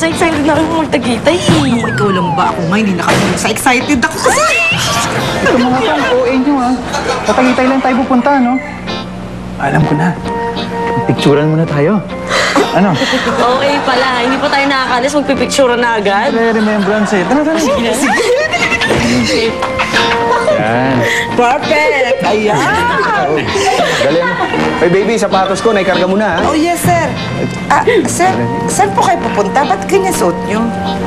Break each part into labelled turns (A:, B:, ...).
A: excited na rin mag-Tagaytay.
B: Naku, ikaw lang ba? Ako nga, hindi nakapagsa excited ako kasi.
C: Ito mga pang OA nyo ha. Sa Tagaytay lang tayo pupunta, no? Alam ko na. Picturean muna tayo. Ano?
A: Okay pala, hindi pa tayo nakakalis, magpipicture na agad.
C: Remembrance eh. Tara, tara.
A: Sige na.
C: Yan.
B: Perfect! Ayan!
D: Galing. Hey baby, sapatos ko, naikarga mo na ha?
B: Oh, yes, sir. Sir, saan po kayo pupunta? Ba't ganyan suot nyo?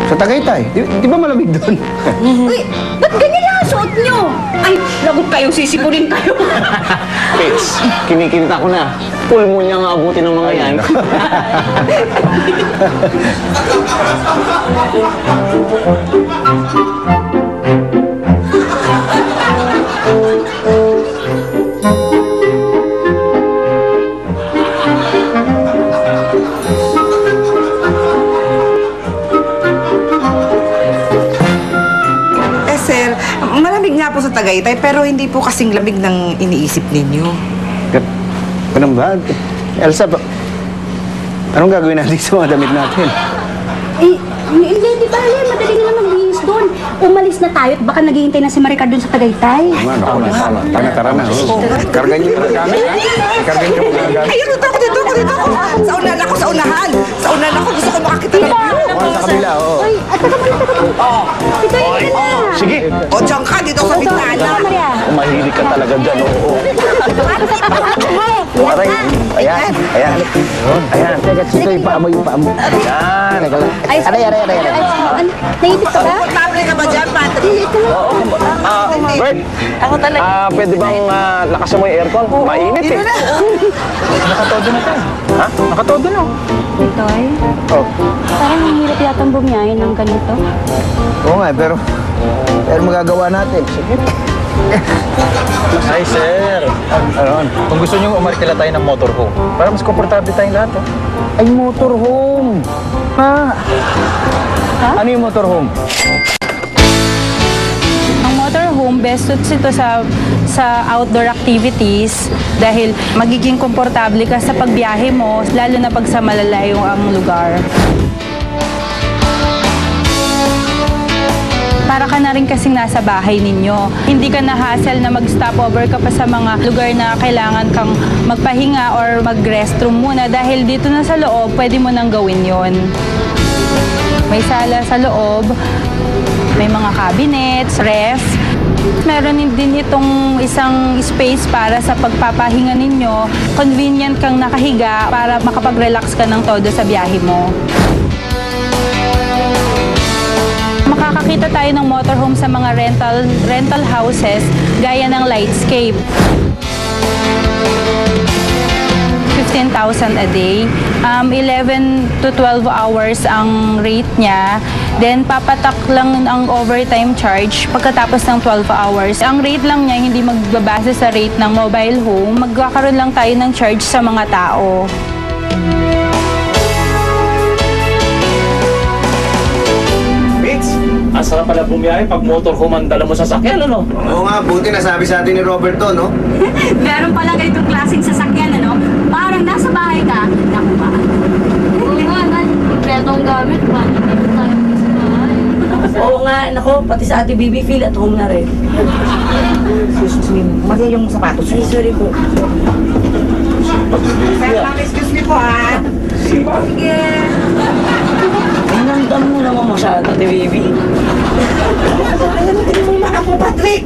D: Sa Tagaytay. Di ba malamig doon?
E: Uy, ba't ganyan ang suot nyo? Ay, lagot kayong sisipunin kayo.
F: Pits, kinikita ko na. Full moon niya nga abutin ng mga yan.
B: Sir, malamig nga po sa Tagaytay, pero hindi po kasing lamig ng iniisip ninyo.
D: Ganun ba? Elsa, anong gagawin natin sa mga damit natin?
E: Hindi, di ba? Madali na lang magbihis doon. Umalis na tayo at baka naghihintay na si Maricar doon sa Tagaytay.
D: Tama. Tara na. Kargan niyo na kami, ha? Kargan niyo na agad.
B: Ayun, ako dito. Sa unahan ako, sa unahan. Sa unahan ako, gusto ko makakita ng view.
D: Sa kabila, oo.
E: Ay, teka muna. Ito na.
F: Sige.
B: O, diyan ka, dito sa bitana.
E: Maria.
F: Mahilig ka talaga dyan, oo.
D: Ayan. Sige, yung paa mo. Ayan. Aray.
E: Nainip ka ba?
B: Komportable ka ba dyan, Patrick?
F: Bert,
A: Ako talaga.
F: pwede bang lakasan mo yung aircon? Mainit eh.
C: Nakatodo na tayo.
F: Ha?
C: Nakatodo na.
E: Itoy,
D: Oh.
E: parang ang hirap yatang bumiyahin ng ganito.
D: Oo nga, pero magagawa natin. Sige.
C: Ay, sir.
D: Ano?
C: Kung gusto nyo, umarkila tayo ng motorhome. Para mas komportable tayong lahat, oh.
D: Ay, motorhome. Ha? Ano yung motorhome?
G: Ang motorhome, best suits ito sa outdoor activities dahil magiging komportable ka sa pagbiyahe mo, lalo na pag sa malalayong ang lugar. Para ka na rin kasing nasa bahay ninyo. Hindi ka na-hassle na mag-stopover ka pa sa mga lugar na kailangan kang magpahinga or mag-restroom muna dahil dito na sa loob, pwede mo nang gawin yon. May sala sa loob, may mga cabinets, ref. Meron din itong isang space para sa pagpapahinga ninyo. Convenient kang nakahiga para makapag-relax ka ng todo sa biyahe mo. Makakakita tayo ng motorhome sa mga rental houses gaya ng Lightscape. 15,000 a day. 11 to 12 hours ang rate niya. Then, papatak lang ang overtime charge pagkatapos ng 12 hours. Ang rate lang niya, hindi magbabase sa rate ng mobile home. Magkakaroon lang tayo ng charge sa mga tao.
F: Pits, ang sarap pala bumiyahe pag motorhome ang dala mo sa sakyan, ano?
D: Oo nga, buti nasabi sa atin ni Roberto, no?
E: Meron pala ganitong klaseng sasakyan, ano? Parang nasa bahay ka, nakuha.
A: Oo nga, kompleto ang gamit. Oo nga, nako, pati sa Ate Bibi, feel at home na rin.
B: Excuse me, mali yung sapatos
A: Ay,
B: mo.
A: sorry po.
B: Sir, ma'am, excuse me po, ha? Sige.
A: Ay, nandam mo naman masyado, Ate Bibi.
B: Ayan, hindi mo yung ako, Patrick.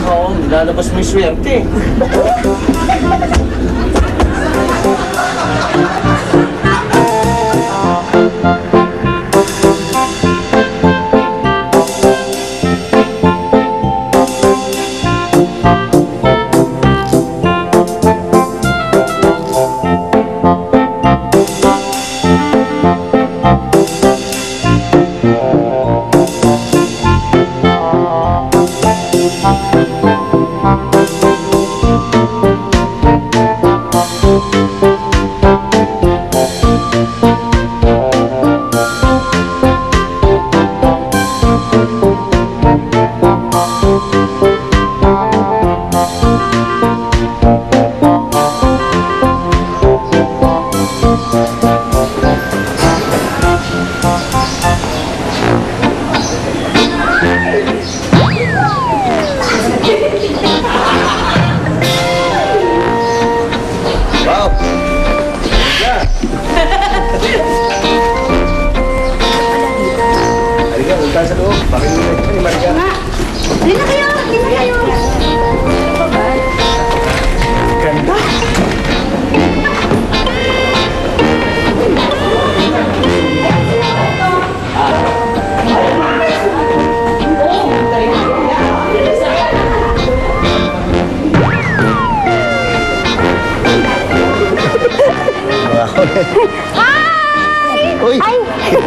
F: Oo, lalabas mo yung swerte.
E: Hi!
D: Uy!
E: Ay,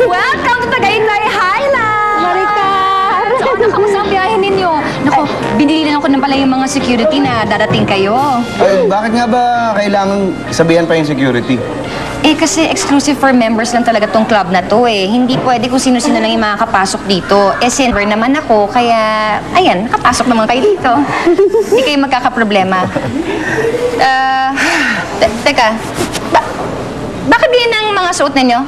E: welcome to Tagaytay Highlands! Maricar!
H: Ano, kamusta ang biyahe ninyo? Nako, binili na ako ng pala yung mga security na darating kayo.
D: Ay, bakit nga ba kailangan sabihan pa yung security?
H: Eh, kasi exclusive for members lang talaga tong club na to eh. Hindi pwede kung sino-sino lang yung makakapasok dito. Eh, silver naman ako, kaya, ayan, nakapasok naman kayo dito. Hindi kayo magkakaproblema. Teka, bakit din ang mga suot ninyo?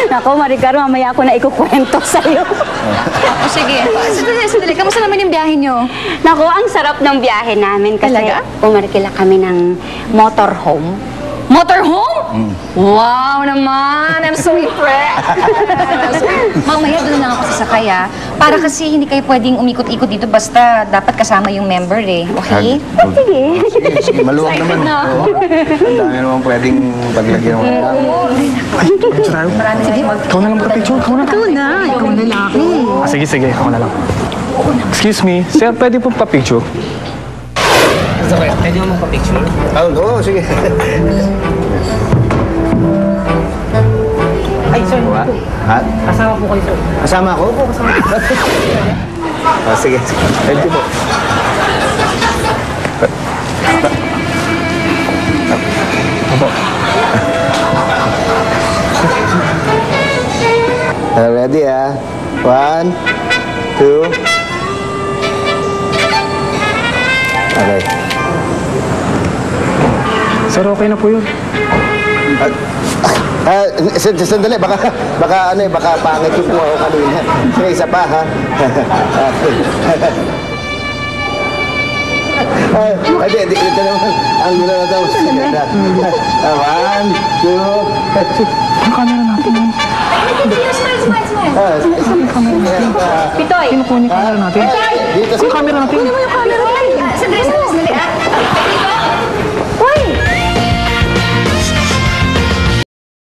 E: Nako, Maricar, mamaya ako na ikukwento sa'yo.
H: O sige, sandali, kamusta naman yung biyahe nyo?
E: Nako, ang sarap ng biyahe namin kasi
H: Talaga?
E: umarkila kami ng motorhome.
H: Motorhome? Wow naman! I'm so impressed! Mamaya doon lang ako sasakay ah. Para kasi hindi kayo pwedeng umikot-ikot dito basta dapat kasama yung member eh. Okay?
E: Sige.
D: Sige, maluwag naman. Oo. Ang dami naman pwedeng paglagyan ng mga tao.
H: Marami sige.
C: Ikaw na lang magka-picture. Ikaw na.
E: Ikaw lalaki.
C: Sige. Ako na lang. Excuse me, sir, pwede po pa-picture?
D: Oo, sige.
A: Ay, sir.
D: Ha?
A: Kasama po kayo, sir.
D: Kasama ako? Oo, kasama. Sige. Thank you po.
C: Opo.
D: Ready ah. 1, 2. Okay.
C: Sir, okay na po yun.
D: Sandali, baka pangit yung po ako kanina. Sige, isa pa, ha? Hindi, ito naman. Ang gulo na ito. 1, 2.
C: Ang camera natin yun.
H: Smile.
E: Pitoy!
C: Kinukuha niyo yung camera natin.
D: Dito sa
C: Yung camera natin.